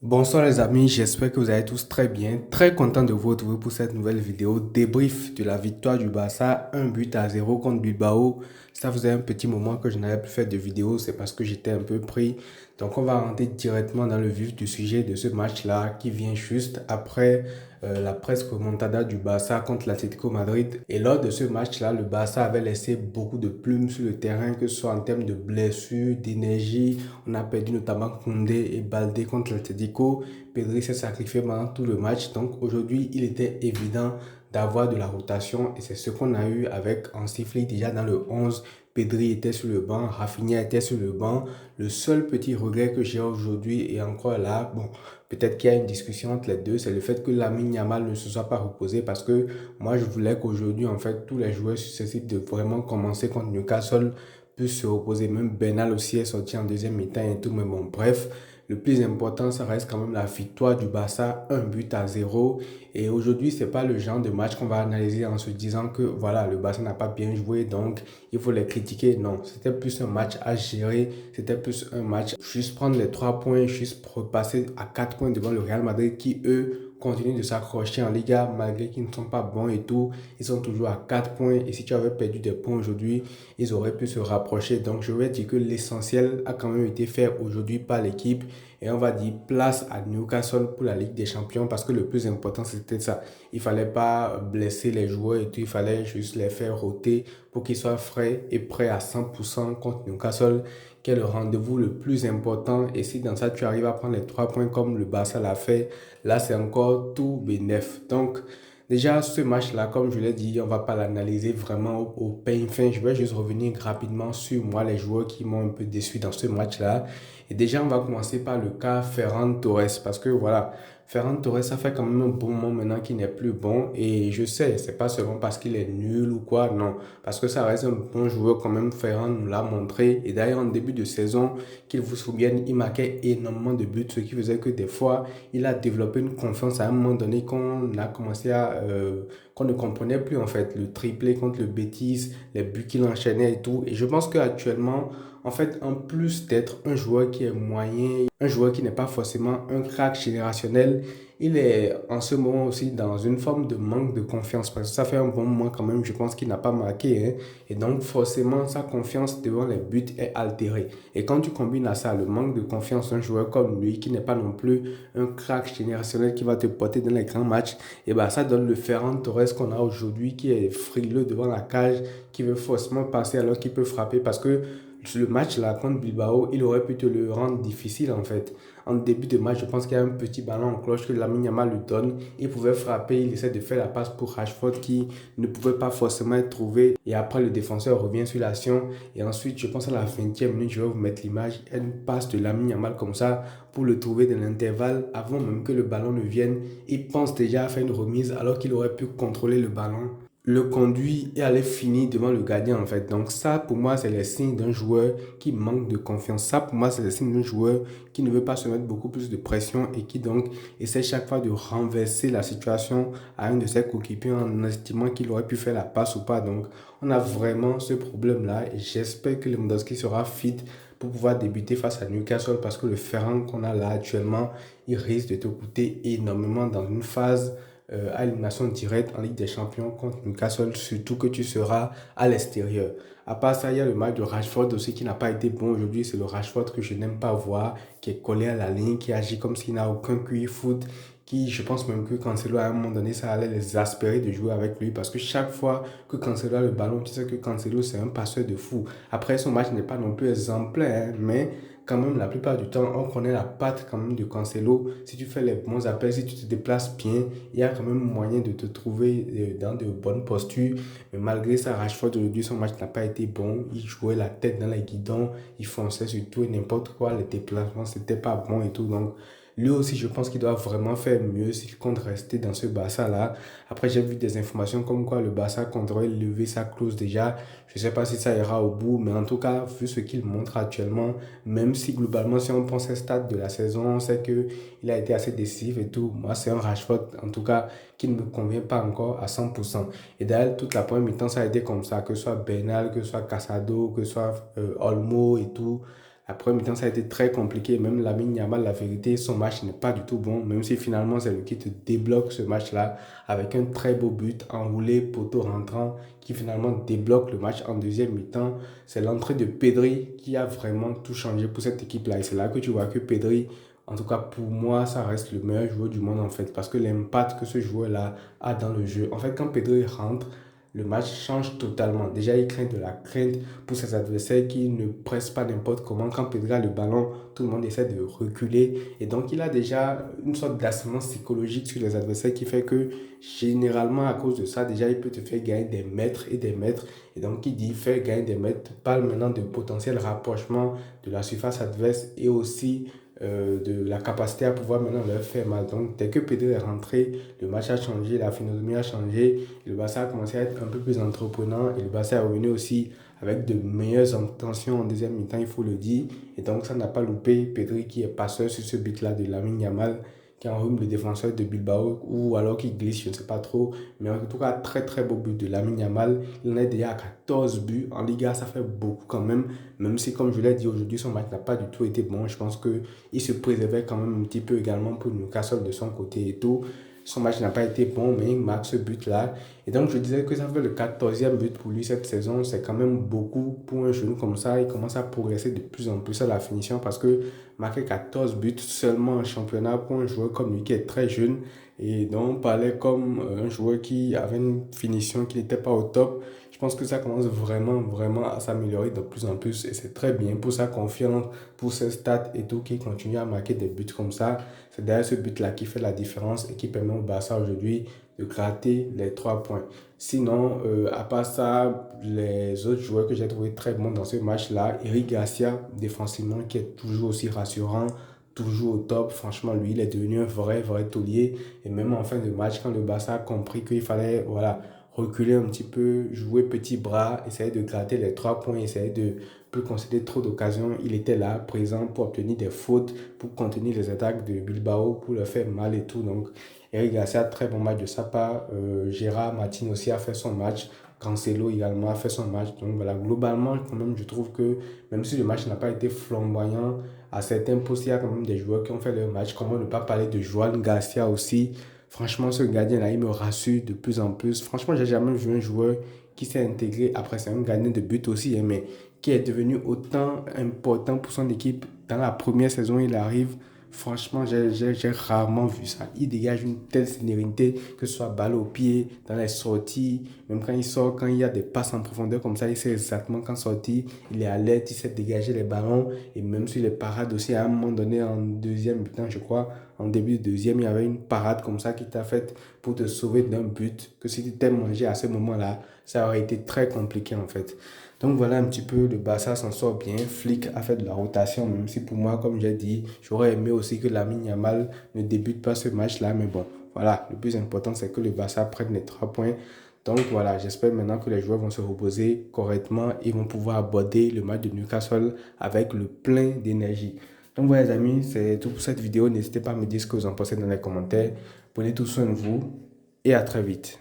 Bonsoir les amis, j'espère que vous allez tous très bien. Très content de vous retrouver pour cette nouvelle vidéo débrief de la victoire du Barça, 1 but à 0 contre Bilbao. Ça faisait un petit moment que je n'avais plus fait de vidéo, c'est parce que j'étais un peu pris. Donc on va rentrer directement dans le vif du sujet de ce match-là qui vient juste après la presque remontada du Barça contre l'Atlético Madrid. Et lors de ce match-là, le Barça avait laissé beaucoup de plumes sur le terrain, que ce soit en termes de blessures, d'énergie. On a perdu notamment Koundé et Baldé contre l'Atlético. Pedri s'est sacrifié pendant tout le match. Donc aujourd'hui, il était évident d'avoir de la rotation et c'est ce qu'on a eu avec Hansi Flick déjà dans le 11. Pedri était sur le banc, Rafinha était sur le banc. Le seul petit regret que j'ai aujourd'hui et encore là, bon, peut-être qu'il y a une discussion entre les deux, c'est le fait que Lamine Yamal ne se soit pas reposé parce que moi je voulais qu'aujourd'hui en fait tous les joueurs susceptibles de vraiment commencer contre Newcastle puissent se reposer. Même Bernal aussi est sorti en deuxième mi-temps et tout, mais bon, bref. Le plus important, ça reste quand même la victoire du Barça, 1 but à 0. Et aujourd'hui, c'est pas le genre de match qu'on va analyser en se disant que voilà, le Barça n'a pas bien joué, donc il faut les critiquer. Non, c'était plus un match à gérer, c'était plus un match juste prendre les 3 points, juste repasser à 4 points devant le Real Madrid qui, eux, continuent de s'accrocher en Liga malgré qu'ils ne sont pas bons et tout. Ils sont toujours à 4 points et si tu avais perdu des points aujourd'hui, ils auraient pu se rapprocher. Donc je vais dire que l'essentiel a quand même été fait aujourd'hui par l'équipe et on va dire place à Newcastle pour la Ligue des Champions parce que le plus important c'était ça. Il fallait pas blesser les joueurs et tout, il fallait juste les faire roter pour qu'ils soient frais et prêts à 100% contre Newcastle qui est le rendez-vous le plus important. Et si dans ça tu arrives à prendre les 3 points comme le Barça l'a fait, là c'est encore tout bénef. Donc déjà, ce match-là, comme je l'ai dit, on ne va pas l'analyser vraiment au pain fin. Je vais juste revenir rapidement sur moi, les joueurs qui m'ont un peu déçu dans ce match-là. Et déjà, on va commencer par le cas Ferran Torres. Parce que voilà, Ferran Torres, ça fait quand même un bon moment maintenant qu'il n'est plus bon. Et je sais, c'est pas seulement parce qu'il est nul ou quoi, non. Parce que ça reste un bon joueur quand même. Ferran nous l'a montré. Et d'ailleurs, en début de saison, qu'il vous souvienne, il marquait énormément de buts, ce qui faisait que des fois, il a développé une confiance à un moment donné qu'on a commencé qu'on ne comprenait plus en fait. Le triplé contre le Betis, les buts qu'il enchaînait et tout. Et je pense qu'actuellement, en fait, en plus d'être un joueur qui est moyen, un joueur qui n'est pas forcément un crack générationnel, il est en ce moment aussi dans une forme de manque de confiance parce que ça fait un bon moment quand même, je pense qu'il n'a pas marqué, hein. Et donc forcément, sa confiance devant les buts est altérée. Et quand tu combines à ça le manque de confiance d'un joueur comme lui, qui n'est pas non plus un crack générationnel qui va te porter dans les grands matchs, et ben ça donne le Ferran Torres qu'on a aujourd'hui, qui est frileux devant la cage, qui veut forcément passer alors qu'il peut frapper parce que le match là contre Bilbao, il aurait pu te le rendre difficile en fait. En début de match, je pense qu'il y a un petit ballon en cloche que Lamine Yamal lui donne. Il pouvait frapper, il essaie de faire la passe pour Rashford qui ne pouvait pas forcément être trouvé. Et après, le défenseur revient sur l'action. Et ensuite, je pense à la 20e minute, je vais vous mettre l'image, une passe de Lamine Yamal comme ça pour le trouver dans l'intervalle avant même que le ballon ne vienne. Il pense déjà à faire une remise alors qu'il aurait pu contrôler le ballon, le conduit et aller finir devant le gardien en fait. Donc ça pour moi c'est les signes d'un joueur qui manque de confiance. Ça pour moi c'est les signes d'un joueur qui ne veut pas se mettre beaucoup plus de pression et qui donc essaie chaque fois de renverser la situation à un de ses coéquipiers en estimant qu'il aurait pu faire la passe ou pas. Donc on a vraiment ce problème là et j'espère que Lewandowski sera fit pour pouvoir débuter face à Newcastle parce que le Ferrand qu'on a là actuellement il risque de te coûter énormément dans une phase à élimination directe en Ligue des Champions contre Newcastle, surtout que tu seras à l'extérieur. À part ça, il y a le match de Rashford aussi qui n'a pas été bon aujourd'hui. C'est le Rashford que je n'aime pas voir, qui est collé à la ligne, qui agit comme s'il n'a aucun QI foot, qui, je pense même que Cancelo, à un moment donné, ça allait les aspirer de jouer avec lui parce que chaque fois que Cancelo a le ballon, tu sais que Cancelo, c'est un passeur de fou. Après, son match n'est pas non plus exemplaire, hein, mais quand même, la plupart du temps, on connaît la patte quand même de Cancelo. Si tu fais les bons appels, si tu te déplaces bien, il y a quand même moyen de te trouver dans de bonnes postures. Mais malgré ça, Rashford aujourd'hui, son match n'a pas été bon. Il jouait la tête dans les guidons, il fonçait sur tout et n'importe quoi. Les déplacements, c'était pas bon et tout. Donc, lui aussi, je pense qu'il doit vraiment faire mieux s'il compte rester dans ce Barça-là. Après, j'ai vu des informations comme quoi le Barça compterait lever sa clause déjà. Je ne sais pas si ça ira au bout, mais en tout cas, vu ce qu'il montre actuellement, même si globalement, si on prend ces stats de la saison, on sait qu'il a été assez décisif et tout. Moi, c'est un Rashford, en tout cas, qui ne me convient pas encore à 100%. Et d'ailleurs, toute la première mi-temps, ça a été comme ça, que ce soit Bernal, que ce soit Casado, que ce soit Olmo et tout. La première mi-temps, ça a été très compliqué. Même Lamine Yamal, la vérité, son match n'est pas du tout bon. Même si finalement, c'est lui qui te débloque ce match-là avec un très beau but enroulé, poteau rentrant, qui finalement débloque le match en deuxième mi-temps. C'est l'entrée de Pedri qui a vraiment tout changé pour cette équipe-là. Et c'est là que tu vois que Pedri, en tout cas pour moi, ça reste le meilleur joueur du monde en fait. Parce que l'impact que ce joueur-là a dans le jeu. En fait, quand Pedri rentre, le match change totalement. Déjà, il craint de la crainte pour ses adversaires qui ne pressent pas n'importe comment. Quand Pedri a le ballon, tout le monde essaie de reculer. Et donc, il a déjà une sorte d'ascendance psychologique sur les adversaires qui fait que, généralement, à cause de ça, déjà, il peut te faire gagner des mètres et des mètres. Et donc, il dit faire gagner des mètres, parle maintenant de potentiel rapprochement de la surface adverse et aussi de la capacité à pouvoir maintenant leur faire mal. Donc, dès que Pedri est rentré, le match a changé, la philosophie a changé, et le Barça a commencé à être un peu plus entreprenant, et le Barça est revenu aussi avec de meilleures intentions en deuxième mi-temps, il faut le dire. Et donc, ça n'a pas loupé Pedri qui est passeur sur ce but-là de Lamine Yamal, qui enrhume le défenseur de Bilbao, ou alors qui glisse, je ne sais pas trop. Mais en tout cas, très très beau but de Lamine Yamal. Il en est déjà à 14 buts. En Liga, ça fait beaucoup quand même. Même si, comme je l'ai dit aujourd'hui, son match n'a pas du tout été bon. Je pense qu'il se préservait quand même un petit peu également pour Newcastle de son côté et tout. Son match n'a pas été bon, mais il marque ce but-là. Et donc, je disais que ça fait le 14e but pour lui cette saison. C'est quand même beaucoup pour un jeune comme ça. Il commence à progresser de plus en plus à la finition parce que marquer 14 buts seulement en championnat pour un joueur comme lui qui est très jeune et dont on parlait comme un joueur qui avait une finition qui n'était pas au top. Je pense que ça commence vraiment, vraiment à s'améliorer de plus en plus et c'est très bien pour sa confiance, pour ses stats et tout, qui continue à marquer des buts comme ça. C'est d'ailleurs ce but-là qui fait la différence et qui permet au Barça aujourd'hui de gratter les 3 points. Sinon, à part ça, les autres joueurs que j'ai trouvé très bons dans ce match-là, Eric Garcia, défensivement, qui est toujours aussi rassurant, toujours au top. Franchement, lui, il est devenu un vrai, vrai taulier. Et même en fin de match, quand le Barça a compris qu'il fallait, voilà, reculer un petit peu, jouer petit bras, essayer de gratter les 3 points, essayer de plus concéder trop d'occasions. Il était là, présent pour obtenir des fautes, pour contenir les attaques de Bilbao, pour leur faire mal et tout. Donc, Eric Garcia, très bon match de sa part. Gérard Martin aussi a fait son match. Cancelo également a fait son match. Donc voilà, globalement, quand même, je trouve que même si le match n'a pas été flamboyant, à certains postes, il y a quand même des joueurs qui ont fait leur match. Comment ne pas parler de Joan Garcia aussi. Franchement, ce gardien-là, il me rassure de plus en plus. Franchement, j'ai jamais vu un joueur qui s'est intégré. Après, c'est un gardien de but aussi, hein, mais qui est devenu autant important pour son équipe. Dans la première saison, il arrive. Franchement, j'ai rarement vu ça. Il dégage une telle sérénité, que ce soit balle au pied, dans les sorties, même quand il sort, quand il y a des passes en profondeur comme ça, il sait exactement quand sortir. Il est alerte, il sait dégager les ballons. Et même sur les parades aussi, à un moment donné, en deuxième mi-temps, je crois, en début de deuxième, il y avait une parade comme ça qui t'a faite pour te sauver d'un but, que si tu t'es mangé à ce moment-là, ça aurait été très compliqué en fait. Donc voilà un petit peu, le Barça s'en sort bien. Flick a fait de la rotation, même si pour moi, comme j'ai dit, j'aurais aimé aussi que Lamine Yamal ne débute pas ce match-là. Mais bon, voilà, le plus important, c'est que le Barça prenne les 3 points. Donc voilà, j'espère maintenant que les joueurs vont se reposer correctement et vont pouvoir aborder le match de Newcastle avec le plein d'énergie. Donc voilà les amis, c'est tout pour cette vidéo. N'hésitez pas à me dire ce que vous en pensez dans les commentaires. Prenez tout soin de vous et à très vite.